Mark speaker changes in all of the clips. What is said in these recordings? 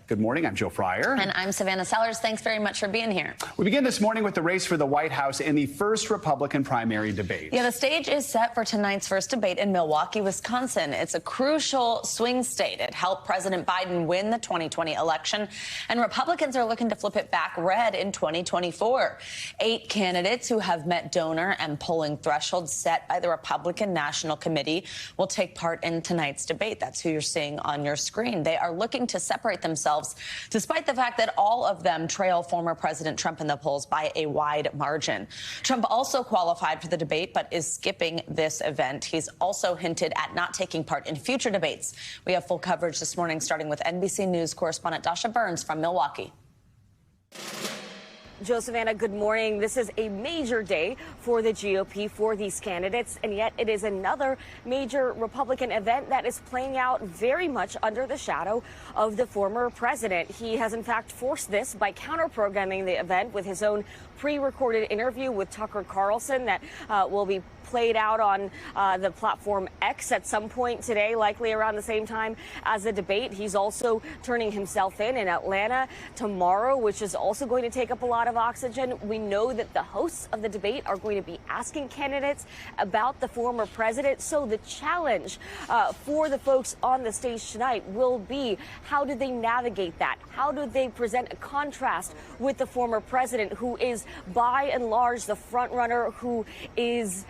Speaker 1: Good morning. I'm Joe Fryer.
Speaker 2: And I'm Savannah Sellers. Thanks very much for being here.
Speaker 1: We begin this morning with the race for the White House in the first Republican primary debate.
Speaker 2: Yeah, the stage is set for tonight's first debate in Milwaukee, Wisconsin. It's a crucial swing state. It helped President Biden win the 2020 election, and Republicans are looking to flip it back red in 2024. 8 candidates who have met donor and polling thresholds set by the Republican National Committee will take part in tonight's debate. That's who you're seeing on your screen. They are looking to separate themselves, despite the fact that all of them trail former President Trump in the polls by a wide margin. Trump also qualified for the debate, but is skipping this event. He's also hinted at not taking part in future debates. We have full coverage this morning, starting with NBC News correspondent Dasha Burns from Milwaukee.
Speaker 3: Joe, Savannah, good morning. This is a major day for the GOP, for these candidates, and yet it is another major Republican event that is playing out very much under the shadow of the former president. He has, in fact, forced this by counter-programming the event with his own pre-recorded interview with Tucker Carlson that will be played out on the platform X at some point today, likely around the same time as the debate. He's also turning himself in Atlanta tomorrow, which is also going to take up a lot of oxygen. We know that the hosts of the debate are going to be asking candidates about the former president. So the challenge for the folks on the stage tonight will be, how do they navigate that? How do they present a contrast with the former president, who is by and large the front runner, who is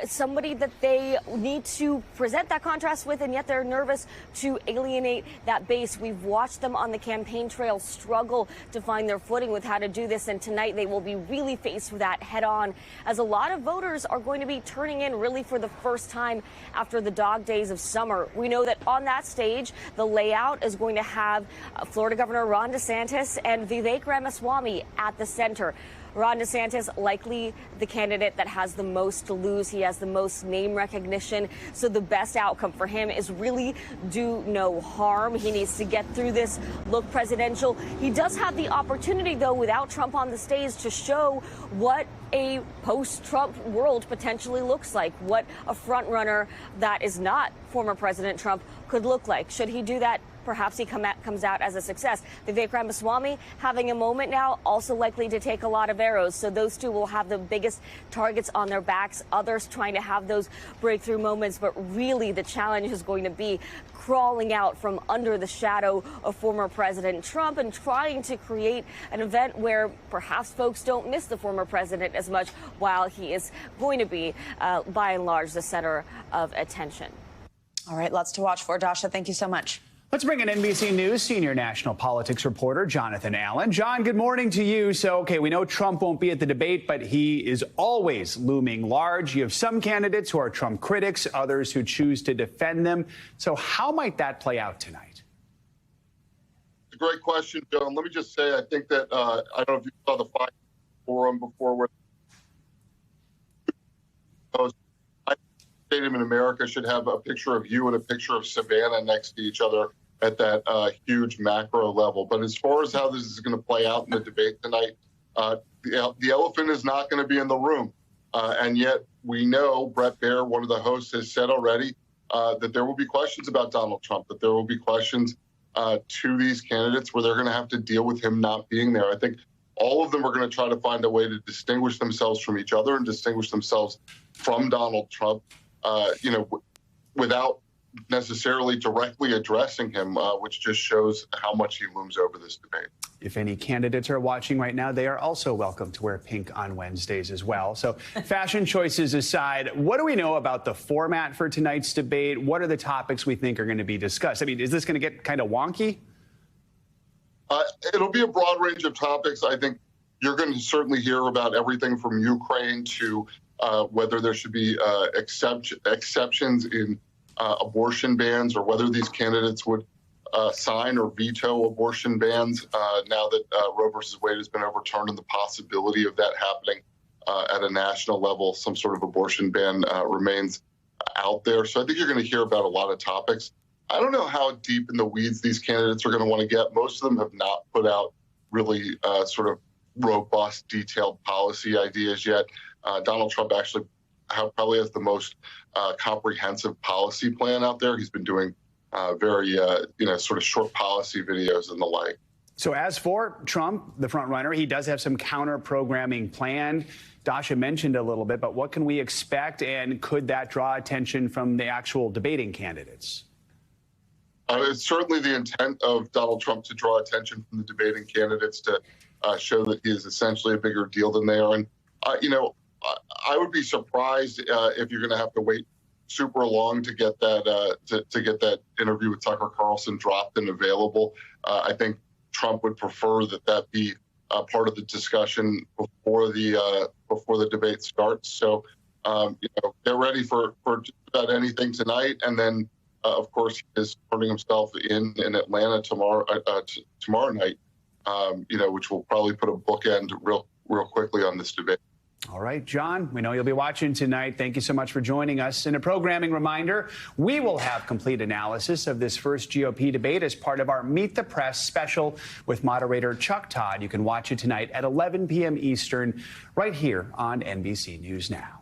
Speaker 3: somebody that they need to present that contrast with, and yet they're nervous to alienate that base. We've watched them on the campaign trail struggle to find their footing with how to do this, and tonight they will be really faced with that head on, as a lot of voters are going to be turning in really for the first time after the dog days of summer. We know that on that stage, the layout is going to have Florida Governor Ron DeSantis and Vivek Ramaswamy at the center. Ron DeSantis, likely the candidate that has the most to lose. He has the most name recognition. So the best outcome for him is really do no harm. He needs to get through this, look presidential. He does have the opportunity, though, without Trump on the stage, to show what a post-Trump world potentially looks like, what a front runner that is not former President Trump could look like. Should he do that? Perhaps he comes out as a success. Vivek Ramaswamy having a moment now, also likely to take a lot of arrows. So those two will have the biggest targets on their backs. Others trying to have those breakthrough moments. But really, the challenge is going to be crawling out from under the shadow of former President Trump and trying to create an event where perhaps folks don't miss the former president as much, while he is going to be, by and large, the center of attention.
Speaker 2: All right, lots to watch for. Dasha, thank you so much.
Speaker 1: Let's bring in NBC News senior national politics reporter Jonathan Allen. John, good morning to you. So, okay, we know Trump won't be at the debate, but he is always looming large. You have some candidates who are Trump critics, others who choose to defend them. So how might that play out tonight?
Speaker 4: It's a great question, Joe. And let me just say, I think that, I don't know if you saw the Fox forum before, where Stadium in America should have a picture of you and a picture of Savannah next to each other at that huge macro level. But as far as how this is going to play out in the debate tonight, the elephant is not going to be in the room. And yet we know Brett Baer, one of the hosts, has said already that there will be questions about Donald Trump, that there will be questions to these candidates where they're going to have to deal with him not being there. I think all of them are going to try to find a way to distinguish themselves from each other and distinguish themselves from Donald Trump, without necessarily directly addressing him, which just shows how much he looms over this debate.
Speaker 1: If any candidates are watching right now, they are also welcome to wear pink on Wednesdays as well. So fashion choices aside, what do we know about the format for tonight's debate? What are the topics we think are going to be discussed? I mean, is this going to get kind of wonky?
Speaker 4: It'll be a broad range of topics. I think you're going to certainly hear about everything from Ukraine to whether there should be exceptions in abortion bans, or whether these candidates would sign or veto abortion bans now that Roe versus Wade has been overturned, and the possibility of that happening at a national level. Some sort of abortion ban remains out there. So I think you're going to hear about a lot of topics. I don't know how deep in the weeds these candidates are going to want to get. Most of them have not put out really sort of robust, detailed policy ideas yet. Donald Trump actually probably has the most comprehensive policy plan out there. He's been doing very sort of short policy videos and the like.
Speaker 1: So as for Trump, the front runner, he does have some counter programming planned. Dasha mentioned a little bit, but what can we expect, and could that draw attention from the actual debating candidates?
Speaker 4: It's certainly the intent of Donald Trump to draw attention from the debating candidates to show that he is essentially a bigger deal than they are. And, I would be surprised if you're going to have to wait super long to get that to get that interview with Tucker Carlson dropped and available. I think Trump would prefer that be part of the discussion before the debate starts. So, get ready for just about anything tonight, and then of course he is turning himself in Atlanta tomorrow night. Which will probably put a bookend real quickly on this debate.
Speaker 1: All right, John, we know you'll be watching tonight. Thank you so much for joining us. And a programming reminder, we will have complete analysis of this first GOP debate as part of our Meet the Press special with moderator Chuck Todd. You can watch it tonight at 11 p.m. Eastern right here on NBC News Now.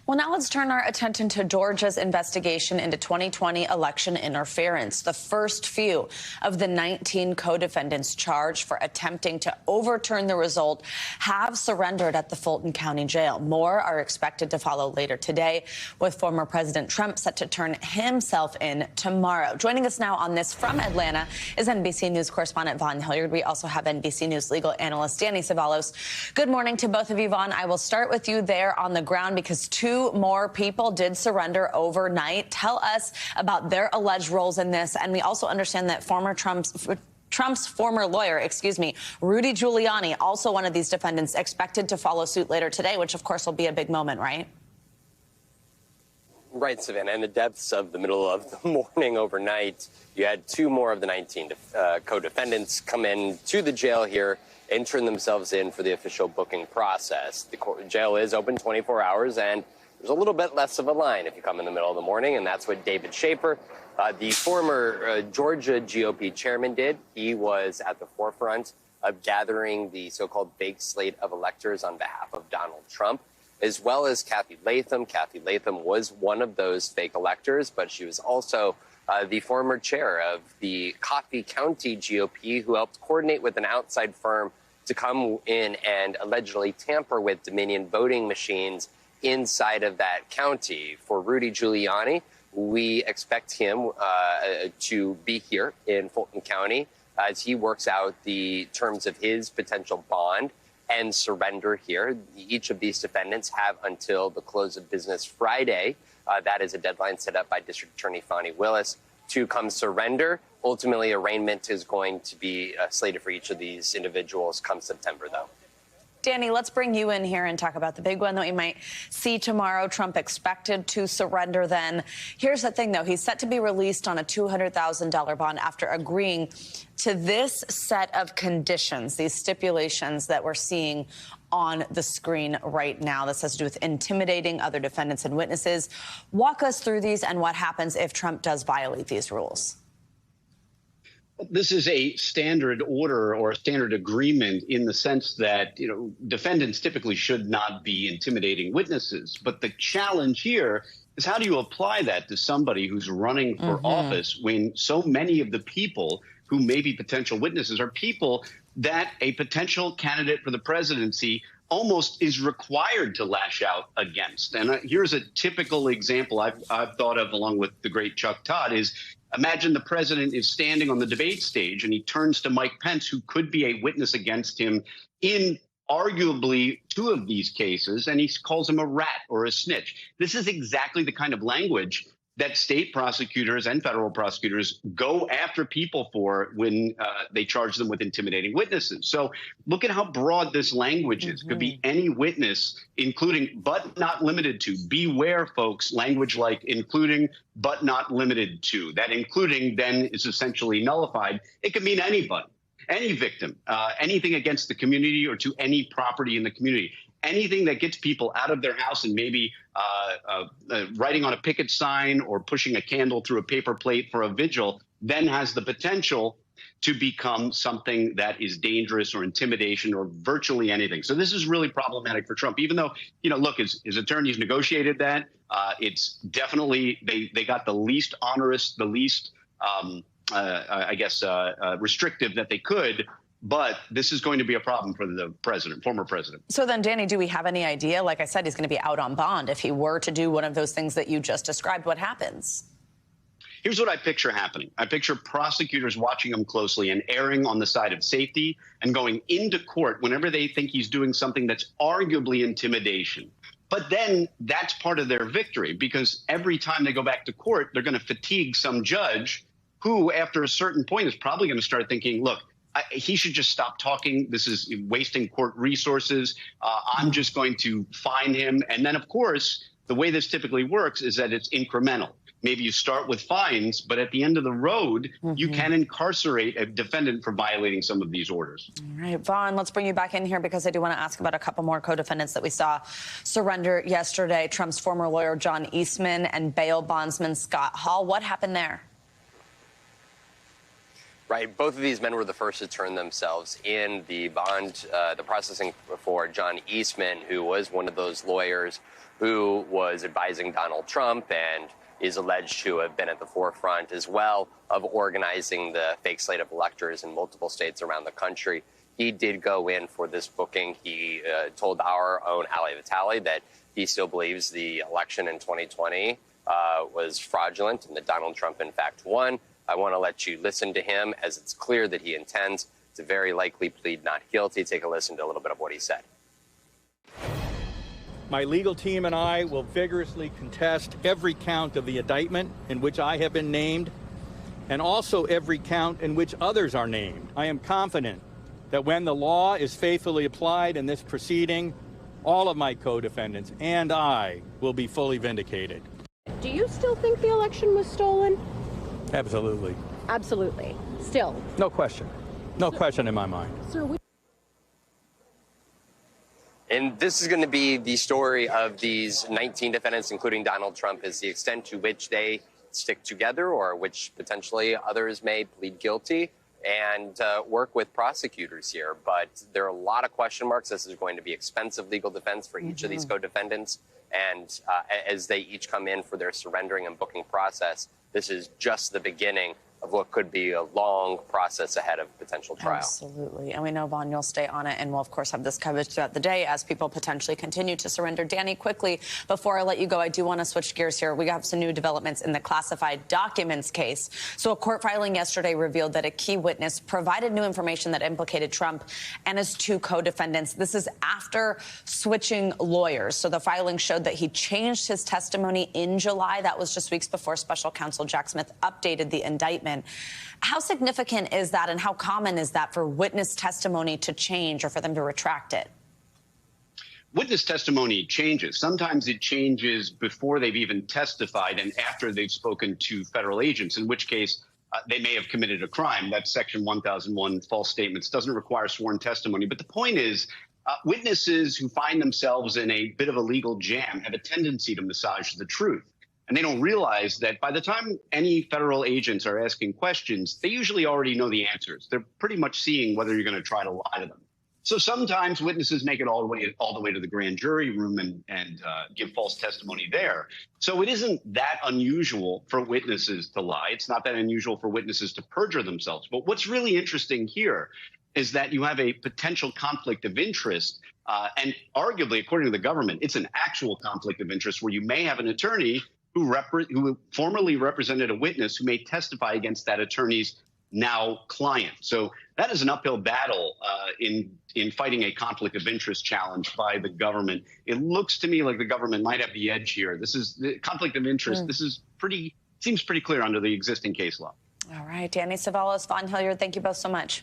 Speaker 2: Well, now let's turn our attention to Georgia's investigation into 2020 election interference. The first few of the 19 co-defendants charged for attempting to overturn the result have surrendered at the Fulton County Jail. More are expected to follow later today, with former President Trump set to turn himself in tomorrow. Joining us now on this from Atlanta is NBC News correspondent Vaughn Hilliard. We also have NBC News legal analyst Danny Ceballos. Good morning to both of you, Vaughn. I will start with you there on the ground because two more people did surrender overnight. Tell us about their alleged roles in this. And we also understand that Trump's former lawyer, Rudy Giuliani, also one of these defendants, expected to follow suit later today, which of course will be a big moment, right?
Speaker 5: Right, Savannah. In the depths of the middle of the morning overnight, you had two more of the 19 co-defendants come in to the jail here and turn themselves in for the official booking process. The jail is open 24 hours, and there's a little bit less of a line if you come in the middle of the morning, and that's what David Schaefer, the former Georgia GOP chairman, did. He was at the forefront of gathering the so-called fake slate of electors on behalf of Donald Trump, as well as Kathy Latham. Kathy Latham was one of those fake electors, but she was also the former chair of the Coffee County GOP, who helped coordinate with an outside firm to come in and allegedly tamper with Dominion voting machines inside of that county. For Rudy Giuliani, we expect him to be here in Fulton County as he works out the terms of his potential bond and surrender here. Each of these defendants have until the close of business Friday. That is a deadline set up by District Attorney Fani Willis to come surrender. Ultimately, arraignment is going to be slated for each of these individuals come September, though.
Speaker 2: Danny, let's bring you in here and talk about the big one that we might see tomorrow. Trump expected to surrender then. Here's the thing, though. He's set to be released on a $200,000 bond after agreeing to this set of conditions, these stipulations that we're seeing on the screen right now. This has to do with intimidating other defendants and witnesses. Walk us through these and what happens if Trump does violate these rules.
Speaker 6: This is a standard order or a standard agreement in the sense that, defendants typically should not be intimidating witnesses. But the challenge here is, how do you apply that to somebody who's running for office when so many of the people who may be potential witnesses are people that a potential candidate for the presidency almost is required to lash out against? And here's a typical example I've thought of, along with the great Chuck Todd, is imagine the president is standing on the debate stage and he turns to Mike Pence, who could be a witness against him in arguably two of these cases, and he calls him a rat or a snitch. This is exactly the kind of language that state prosecutors and federal prosecutors go after people for when they charge them with intimidating witnesses. So look at how broad this language is. Could be any witness, including but not limited to. Beware, folks, language like including but not limited to. That including then is essentially nullified. It could mean anybody, any victim, anything against the community or to any property in the community. Anything that gets people out of their house and maybe writing on a picket sign or pushing a candle through a paper plate for a vigil then has the potential to become something that is dangerous or intimidation or virtually anything. So this is really problematic for Trump, even though, look, his attorneys negotiated that. It's definitely they got the least onerous, the least restrictive that they could. But this is going to be a problem for the president, former president.
Speaker 2: So then, Danny, do we have any idea? Like I said, he's going to be out on bond. If he were to do one of those things that you just described, what happens?
Speaker 6: Here's what I picture happening. I picture prosecutors watching him closely and erring on the side of safety and going into court whenever they think he's doing something that's arguably intimidation. But then that's part of their victory, because every time they go back to court, they're going to fatigue some judge who, after a certain point, is probably going to start thinking, look, he should just stop talking. This is wasting court resources. I'm just going to fine him. And then, of course, the way this typically works is that it's incremental. Maybe you start with fines, but at the end of the road, you can incarcerate a defendant for violating some of these orders.
Speaker 2: All right, Vaughn, let's bring you back in here because I do want to ask about a couple more co-defendants that we saw surrender yesterday. Trump's former lawyer, John Eastman, and bail bondsman Scott Hall. What happened there?
Speaker 5: Right. Both of these men were the first to turn themselves in. The processing for John Eastman, who was one of those lawyers who was advising Donald Trump and is alleged to have been at the forefront as well of organizing the fake slate of electors in multiple states around the country. He did go in for this booking. He told our own Ali Vitale that he still believes the election in 2020 was fraudulent and that Donald Trump, in fact, won. I want to let you listen to him, as it's clear that he intends to very likely plead not guilty. Take a listen to a little bit of what he said.
Speaker 7: My legal team and I will vigorously contest every count of the indictment in which I have been named, and also every count in which others are named. I am confident that when the law is faithfully applied in this proceeding, all of my co-defendants and I will be fully vindicated.
Speaker 8: Do you still think the election was stolen?
Speaker 7: Absolutely.
Speaker 8: Absolutely. Still.
Speaker 7: No question. No question in my mind.
Speaker 8: Sir,
Speaker 5: And this is going to be the story of these 19 defendants, including Donald Trump, is the extent to which they stick together or which potentially others may plead guilty and work with prosecutors here. But there are a lot of question marks. This is going to be expensive legal defense for each of these co-defendants. And as they each come in for their surrendering and booking process, this is just the beginning of what could be a long process ahead of potential trial.
Speaker 2: Absolutely. And we know, Vaughn, you'll stay on it, and we'll, of course, have this coverage throughout the day as people potentially continue to surrender. Danny, quickly, before I let you go, I do want to switch gears here. We have some new developments in the classified documents case. So a court filing yesterday revealed that a key witness provided new information that implicated Trump and his two co-defendants. This is after switching lawyers. So the filing showed that he changed his testimony in July. That was just weeks before special counsel Jack Smith updated the indictment. How significant is that, and how common is that for witness testimony to change or for them to retract it?
Speaker 6: Witness testimony changes. Sometimes it changes before they've even testified and after they've spoken to federal agents, in which case they may have committed a crime. That's Section 1001, false statements, doesn't require sworn testimony. But the point is, witnesses who find themselves in a bit of a legal jam have a tendency to massage the truth. And they don't realize that by the time any federal agents are asking questions, they usually already know the answers. They're pretty much seeing whether you're going to try to lie to them. So sometimes witnesses make it all the way to the grand jury room and give false testimony there. So it isn't that unusual for witnesses to lie. It's not that unusual for witnesses to perjure themselves. But what's really interesting here is that you have a potential conflict of interest. And arguably, according to the government, it's an actual conflict of interest where you may have an attorney who formerly represented a witness who may testify against that attorney's now client. So that is an uphill battle in fighting a conflict of interest challenge by the government. It looks to me like the government might have the edge here. This is the conflict of interest. This is seems pretty clear under the existing case law.
Speaker 2: All right, Danny Savalas, Vaughn Hilliard, thank you both so much.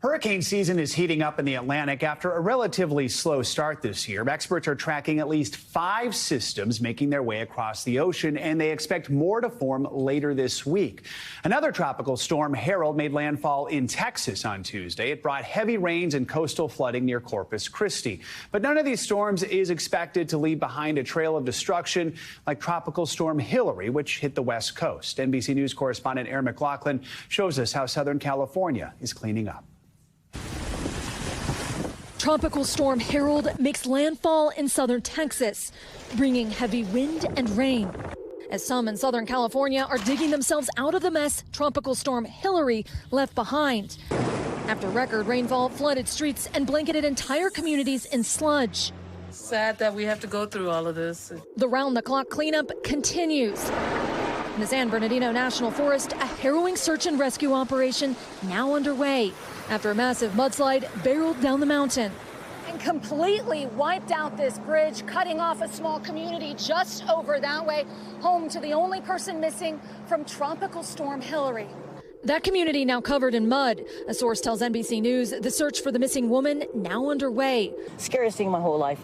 Speaker 1: Hurricane season is heating up in the Atlantic after a relatively slow start this year. Experts are tracking at least 5 systems making their way across the ocean, and they expect more to form later this week. Another tropical storm, Harold, made landfall in Texas on Tuesday. It brought heavy rains and coastal flooding near Corpus Christi. But none of these storms is expected to leave behind a trail of destruction like Tropical Storm Hillary, which hit the West Coast. NBC News correspondent Aaron McLaughlin shows us how Southern California is cleaning up.
Speaker 9: Tropical Storm Harold makes landfall in southern Texas, bringing heavy wind and rain. as some in Southern California are digging themselves out of the mess Tropical Storm Hillary left behind. After record rainfall flooded streets and blanketed entire communities in sludge.
Speaker 10: Sad that we have to go through all of this.
Speaker 9: The round-the-clock cleanup continues. In the San Bernardino National Forest, a harrowing search and rescue operation now underway after a massive mudslide barreled down the mountain and completely wiped out this bridge, cutting off a small community just over that way, home to the only person missing from Tropical Storm Hillary. That community now covered in mud. A source tells NBC News the search for the missing woman now underway.
Speaker 11: Scariest thing in my whole life.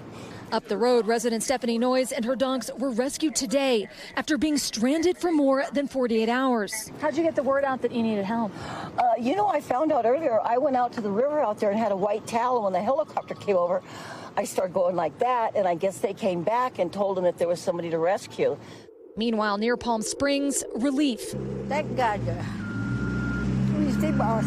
Speaker 9: Up the road, resident Stephanie Noyes and her dogs were rescued today after being stranded for more than 48 hours. How'd you get the word out that you needed help?
Speaker 11: I found out earlier. I went out to the river out there and had a white towel. And when the helicopter came over, I started going like that. And I guess they came back and told them that there was somebody to rescue.
Speaker 9: Meanwhile, near Palm Springs, relief.
Speaker 11: Thank God. Please stay boss.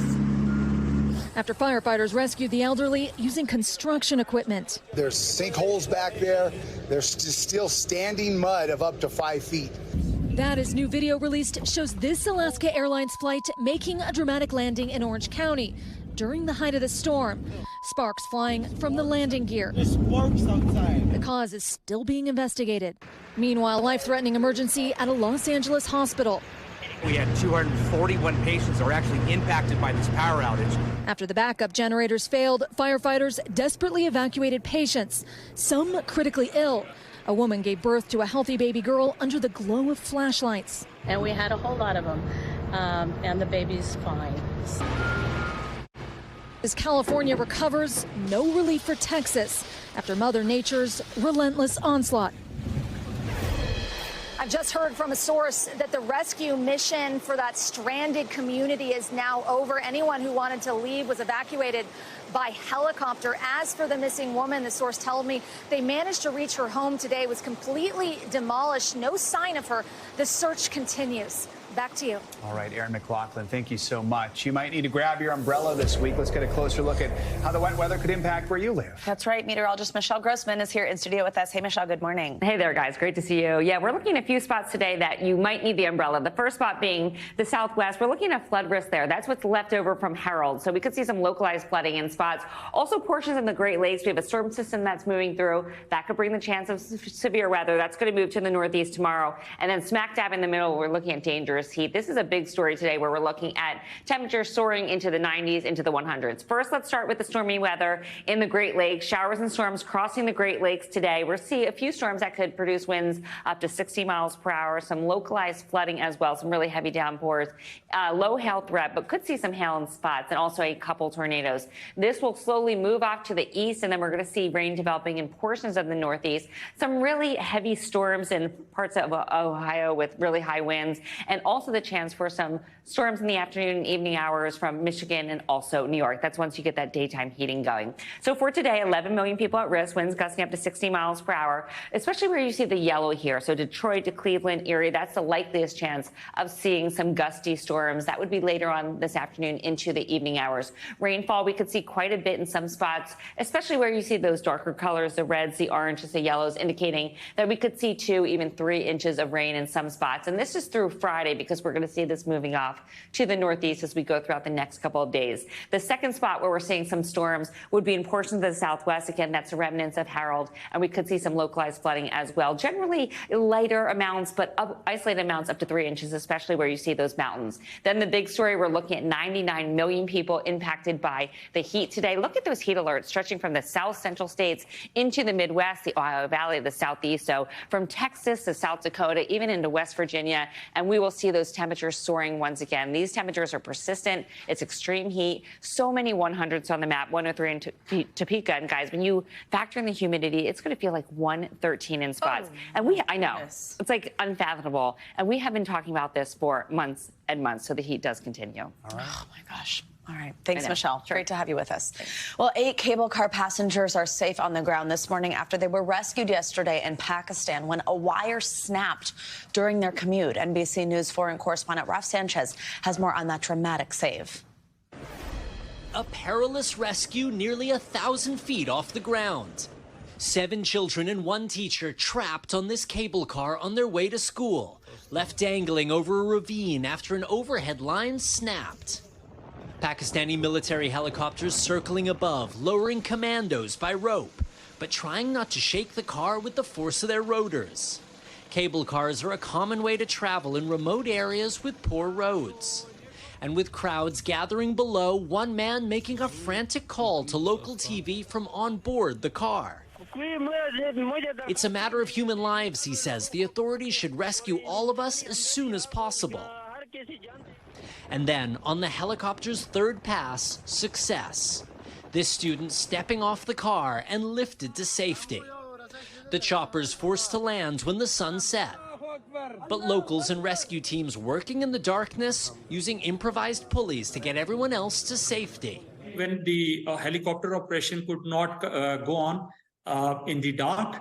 Speaker 9: After firefighters rescued the elderly using construction equipment.
Speaker 12: There's sinkholes back there. There's still standing mud of up to 5 feet.
Speaker 9: That is new video released shows this Alaska Airlines flight making a dramatic landing in Orange County during the height of the storm. Sparks flying from the landing gear.
Speaker 13: There's sparks outside.
Speaker 9: The cause is still being investigated. Meanwhile, life-threatening emergency at a Los Angeles hospital.
Speaker 14: We had 241 patients that were actually impacted by this power outage.
Speaker 9: After the backup generators failed, firefighters desperately evacuated patients, some critically ill. A woman gave birth to a healthy baby girl under the glow of flashlights.
Speaker 15: And we had a whole lot of them, and the baby's fine.
Speaker 9: As California recovers, no relief for Texas after Mother Nature's relentless onslaught. I've just heard from a source that the rescue mission for that stranded community is now over. Anyone who wanted to leave was evacuated by helicopter. As for the missing woman, the source told me they managed to reach her home today, was completely demolished. No sign of her. The search continues. Back to you.
Speaker 1: All right, Erin McLaughlin, thank you so much. You might need to grab your umbrella this week. Let's get a closer look at how the wet weather could impact where you live.
Speaker 2: That's right. Meteorologist Michelle Grossman is here in studio with us. Hey, Michelle, good morning.
Speaker 16: Hey there, guys. Great to see you. Yeah, we're looking at a few spots today that you might need the umbrella. The first spot being the southwest. We're looking at flood risk there. That's what's left over from Harold. So we could see some localized flooding in spots. Also, portions of the Great Lakes. We have a storm system that's moving through. That could bring the chance of severe weather. That's going to move to the northeast tomorrow. And then smack dab in the middle, we're looking at dangerous heat. This is a big story today where we're looking at temperatures soaring into the 90s, into the 100s. First, let's start with the stormy weather in the Great Lakes. Showers and storms crossing the Great Lakes today. We'll see a few storms that could produce winds up to 60 miles per hour, some localized flooding as well, some really heavy downpours, low hail threat, but could see some hail in spots and also a couple tornadoes. This will slowly move off to the east, and then we're going to see rain developing in portions of the northeast. Some really heavy storms in parts of Ohio with really high winds, and also the chance for some storms in the afternoon and evening hours from Michigan and also New York. That's once you get that daytime heating going. So for today, 11 million people at risk, winds gusting up to 60 miles per hour, especially where you see the yellow here. So Detroit to Cleveland, Erie, that's the likeliest chance of seeing some gusty storms. That would be later on this afternoon into the evening hours. Rainfall, we could see quite a bit in some spots, especially where you see those darker colors, the reds, the oranges, the yellows, indicating that we could see 2, even 3 inches of rain in some spots. And this is through Friday because we're going to see this moving off to the northeast as we go throughout the next couple of days. The second spot where we're seeing some storms would be in portions of the southwest. Again, that's the remnants of Harold, and we could see some localized flooding as well. Generally lighter amounts, but isolated amounts up to 3 inches, especially where you see those mountains. Then the big story, we're looking at 99 million people impacted by the heat today. Look at those heat alerts stretching from the south central states into the Midwest, the Ohio Valley, the southeast. So from Texas to South Dakota, even into West Virginia, and we will see those temperatures soaring once again. These temperatures are persistent. It's extreme heat. So many 100s on the map, 103 in Topeka. And guys, when you factor in the humidity, it's going to feel like 113 in spots. And I know, it's like unfathomable. And we have been talking about this for months and months. So the heat does continue.
Speaker 1: All right.
Speaker 2: Oh, my gosh. All right. Thanks, Michelle.
Speaker 16: Sure.
Speaker 2: Great to have you with us. Well, 8 cable car passengers are safe on the ground this morning after they were rescued yesterday in Pakistan when a wire snapped during their commute. NBC News foreign correspondent Raf Sanchez has more on that dramatic save.
Speaker 17: A perilous rescue nearly 1,000 feet off the ground. 7 children and 1 teacher trapped on this cable car on their way to school left dangling over a ravine after an overhead line snapped. Pakistani military helicopters circling above, lowering commandos by rope, but trying not to shake the car with the force of their rotors. Cable cars are a common way to travel in remote areas with poor roads. And with crowds gathering below, one man making a frantic call to local TV from on board the car. It's a matter of human lives, he says. The authorities should rescue all of us as soon as possible. And then, on the helicopter's third pass, success. This student stepping off the car and lifted to safety. The chopper's forced to land when the sun set. But locals and rescue teams working in the darkness, using improvised pulleys to get everyone else to safety.
Speaker 13: When the helicopter operation could not go on in the dark,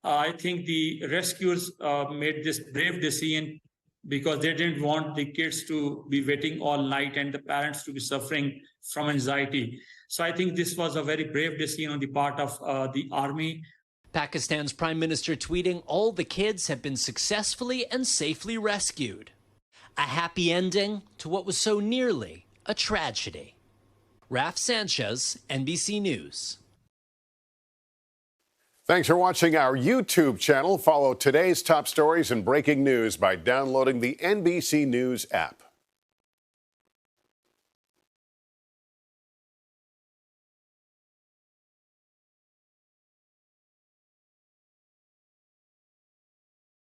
Speaker 13: I think the rescuers made this brave decision because they didn't want the kids to be waiting all night and the parents to be suffering from anxiety. So I think this was a very brave decision on the part of the army.
Speaker 17: Pakistan's prime minister tweeting, all the kids have been successfully and safely rescued. A happy ending to what was so nearly a tragedy. Raf Sanchez, NBC News.
Speaker 18: Thanks for watching our YouTube channel. Follow today's top stories and breaking news by downloading the NBC News app.